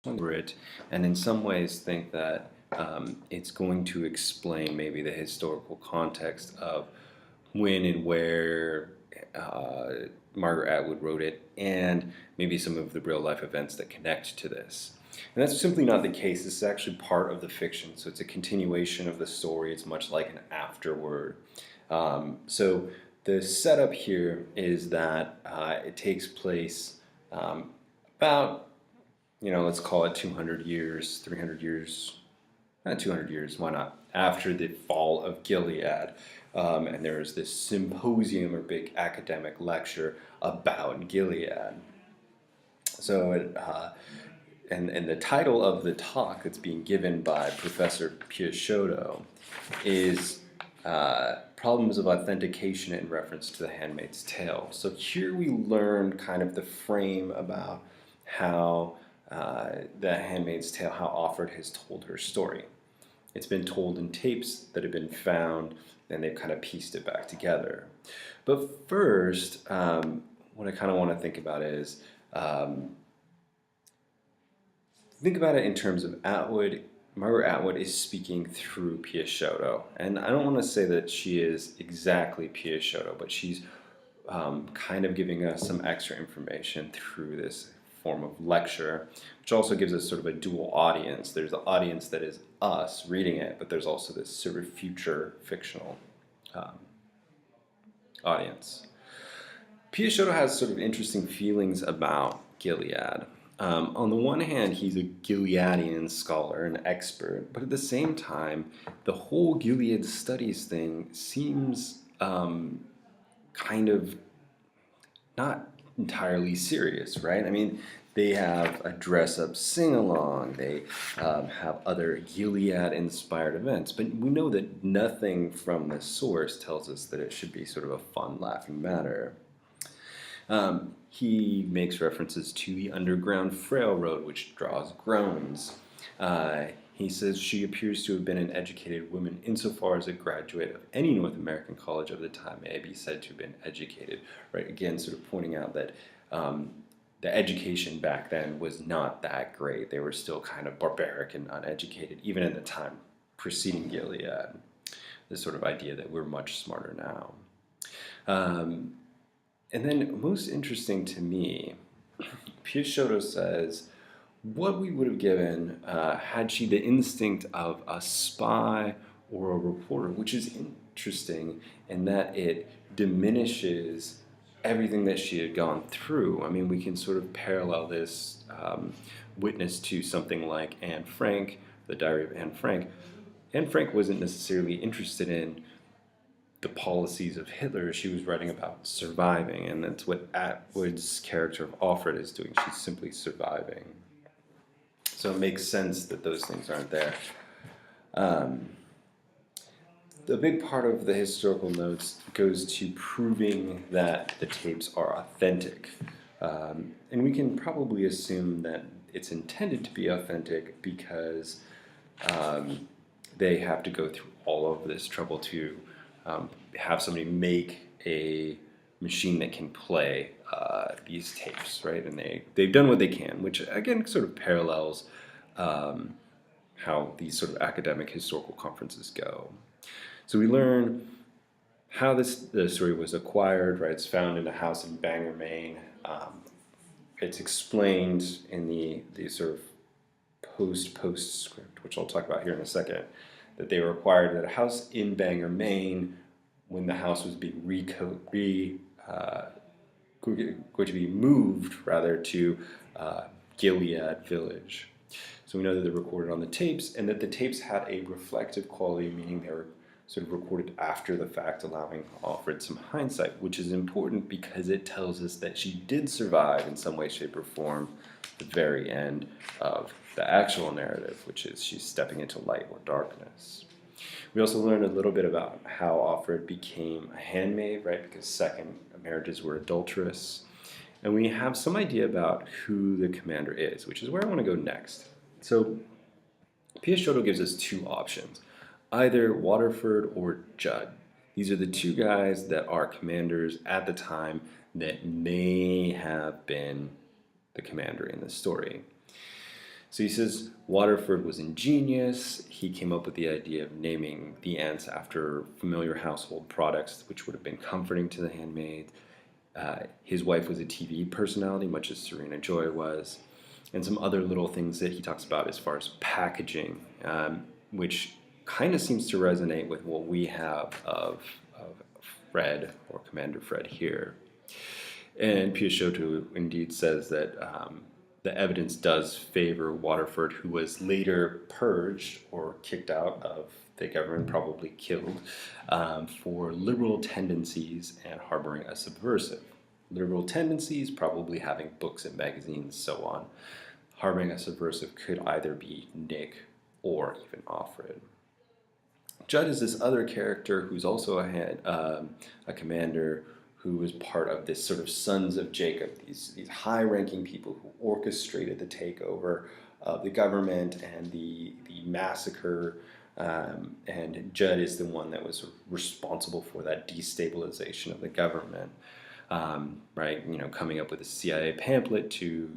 over it, and in some ways think that it's going to explain maybe the historical context of when and where Margaret Atwood wrote it, and maybe some of the real life events that connect to this. And that's simply not the case. This is actually part of the fiction, so it's a continuation of the story. It's much like an afterword. So the setup here is that it takes place about, let's call it 200 years, 300 years, 200 years, why not? After the fall of Gilead. And there is this symposium or big academic lecture about Gilead. So, and the title of the talk that's being given by Professor Piaciotto is Problems of Authentication in reference to the Handmaid's Tale. So here we learn kind of the frame about how the Handmaid's Tale, how Offred has told her story. It's been told in tapes that have been found, and they've kind of pieced it back together. But first, what I kind of want to think about is, think about it in terms of Atwood. Margaret Atwood is speaking through Piaciotto. And I don't want to say that she is exactly Piaciotto, but she's kind of giving us some extra information through this form of lecture, which also gives us sort of a dual audience. There's the audience that is us reading it, but there's also this sort of future fictional audience. Piaciotto has sort of interesting feelings about Gilead. On the one hand, he's a Gileadian scholar, an expert, but at the same time, the whole Gilead studies thing seems kind of not entirely serious, right? I mean, they have a dress-up sing-along, they have other Gilead-inspired events, but we know that nothing from the source tells us that it should be sort of a fun, laughing matter. He makes references to the Underground Railroad, which draws groans. He says she appears to have been an educated woman insofar as a graduate of any North American college of the time may be said to have been educated. Right? Again, sort of pointing out that the education back then was not that great. They were still kind of barbaric and uneducated, even in the time preceding Gilead. This sort of idea that we're much smarter now. And then most interesting to me, Piaciotto says, what we would have given had she the instinct of a spy or a reporter, which is interesting in that it diminishes everything that she had gone through. I mean, we can sort of parallel this witness to something like Anne Frank, the Diary of Anne Frank. Anne Frank wasn't necessarily interested in the policies of Hitler. She was writing about surviving, and that's what Atwood's character of Offred is doing. She's simply surviving. So it makes sense that those things aren't there. The big part of the historical notes goes to proving that the tapes are authentic. And we can probably assume that it's intended to be authentic because they have to go through all of this trouble to have somebody make a machine that can play these tapes, right? And they've done what they can, which again sort of parallels how these sort of academic historical conferences go. So we learn how the story was acquired, right? It's found in a house in Bangor, Maine. It's explained in the sort of postscript, which I'll talk about here in a second, that they were acquired at a house in Bangor, Maine, when the house was being going to be moved rather to Gilead Village. So we know that they're recorded on the tapes, and that the tapes had a reflective quality, meaning they were sort of recorded after the fact, allowing Offred some hindsight, which is important because it tells us that she did survive in some way, shape, or form the very end of the actual narrative, which is she's stepping into light or darkness. We also learned a little bit about how Offred became a handmaid, right? Because second marriages were adulterous. And we have some idea about who the commander is, which is where I want to go next. So Piaciotto gives us two options, either Waterford or Judd. These are the two guys that are commanders at the time that may have been the commander in the story. So he says Waterford was ingenious. He came up with the idea of naming the ants after familiar household products, which would have been comforting to the handmaid. His wife was a TV personality, much as Serena Joy was, and some other little things that he talks about as far as packaging, which kind of seems to resonate with what we have of Fred, or Commander Fred here. And Piachoto indeed says that the evidence does favor Waterford, who was later purged or kicked out of the government, probably killed, for liberal tendencies and harboring a subversive. Liberal tendencies, probably having books and magazines, so on. Harboring a subversive could either be Nick or even Offred. Judd is this other character who's also a commander who was part of this sort of Sons of Jacob, these high-ranking people who orchestrated the takeover of the government and the massacre. And Judd is the one that was sort of responsible for that destabilization of the government, right? You know, coming up with a CIA pamphlet to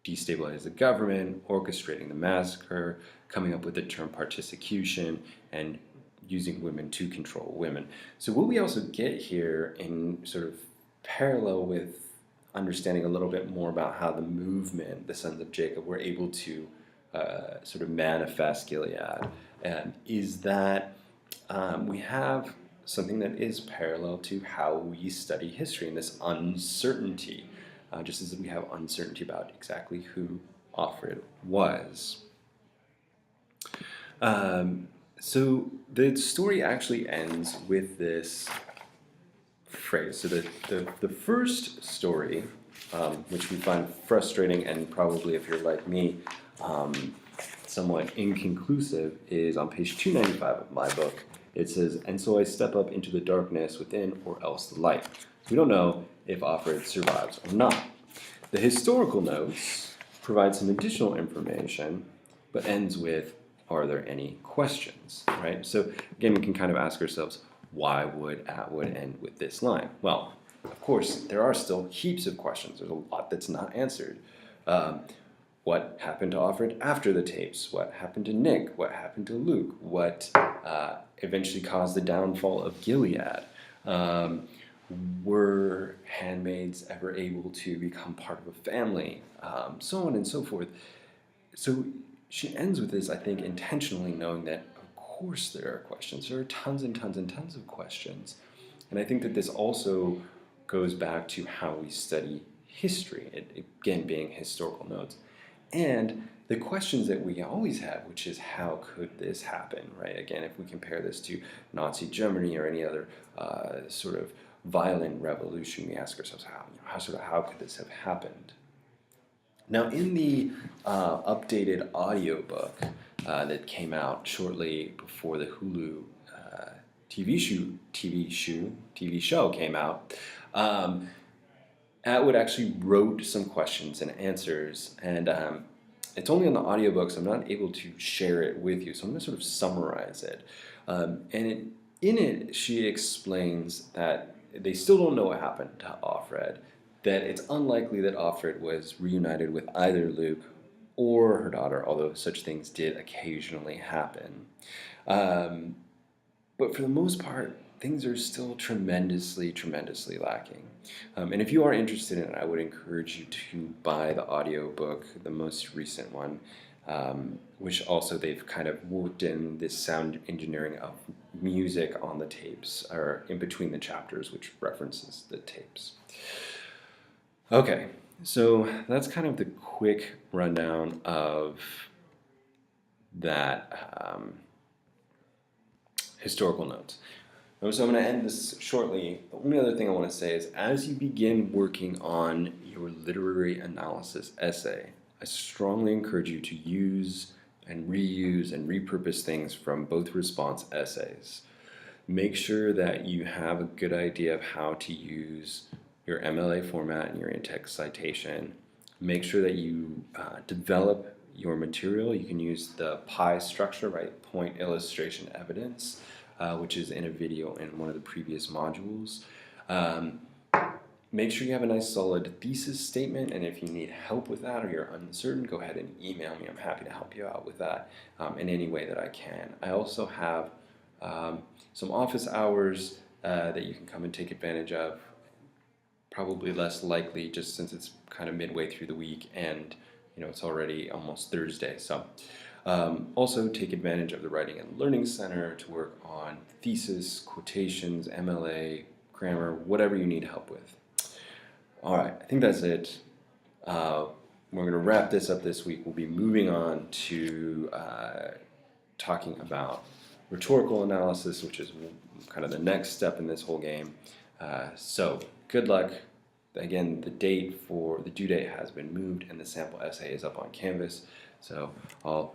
destabilize the government, orchestrating the massacre, coming up with the term particular, and using women to control women. So what we also get here, in sort of parallel with understanding a little bit more about how the movement, the Sons of Jacob, were able to sort of manifest Gilead, is that we have something that is parallel to how we study history, and this uncertainty, just as we have uncertainty about exactly who Offred was. So the story actually ends with this phrase. So the first story, which we find frustrating and probably, if you're like me, somewhat inconclusive, is on page 295 of my book. It says, "And so I step up into the darkness within, or else the light." So we don't know if Offred survives or not. The historical notes provide some additional information, but ends with, "Are there any questions?" Right? So again, we can kind of ask ourselves, why would Atwood end with this line? Well, of course, there are still heaps of questions. There's a lot that's not answered. What happened to Offred after the tapes? What happened to Nick? What happened to Luke? What eventually caused the downfall of Gilead? Were handmaids ever able to become part of a family? So on and so forth. So she ends with this, I think, intentionally knowing that, of course, there are questions. There are tons and tons and tons of questions. And I think that this also goes back to how we study history, it again being historical notes. And the questions that we always have, which is, how could this happen, right? Again, if we compare this to Nazi Germany or any other sort of violent revolution, we ask ourselves, how could this have happened? Now, in the updated audiobook that came out shortly before the Hulu TV show came out, Atwood actually wrote some questions and answers, and it's only on the audiobook, so I'm not able to share it with you, so I'm going to sort of summarize it. In it, she explains that they still don't know what happened to Offred, that it's unlikely that Offred was reunited with either Luke or her daughter, although such things did occasionally happen. But for the most part, things are still tremendously, tremendously lacking. And if you are interested in it, I would encourage you to buy the audiobook, the most recent one, which also they've kind of worked in this sound engineering of music on the tapes, or in between the chapters, which references the tapes. Okay, so that's kind of the quick rundown of that historical notes. So I'm going to end this shortly. The only other thing I want to say is, as you begin working on your literary analysis essay, I strongly encourage you to use and reuse and repurpose things from both response essays. Make sure that you have a good idea of how to use your MLA format and your in-text citation. Make sure that you develop your material. You can use the PI structure, right? Point, illustration, evidence, which is in a video in one of the previous modules. make sure you have a nice solid thesis statement, and if you need help with that or you're uncertain, go ahead and email me. I'm happy to help you out with that in any way that I can. I also have some office hours that you can come and take advantage of. Probably less likely just since it's kind of midway through the week and it's already almost Thursday. So also take advantage of the Writing and Learning Center to work on thesis, quotations, MLA, grammar, whatever you need help with. All right, I think that's it. We're going to wrap this up this week. We'll be moving on to talking about rhetorical analysis, which is kind of the next step in this whole game. So good luck. Again, the due date has been moved, and the sample essay is up on Canvas. So I'll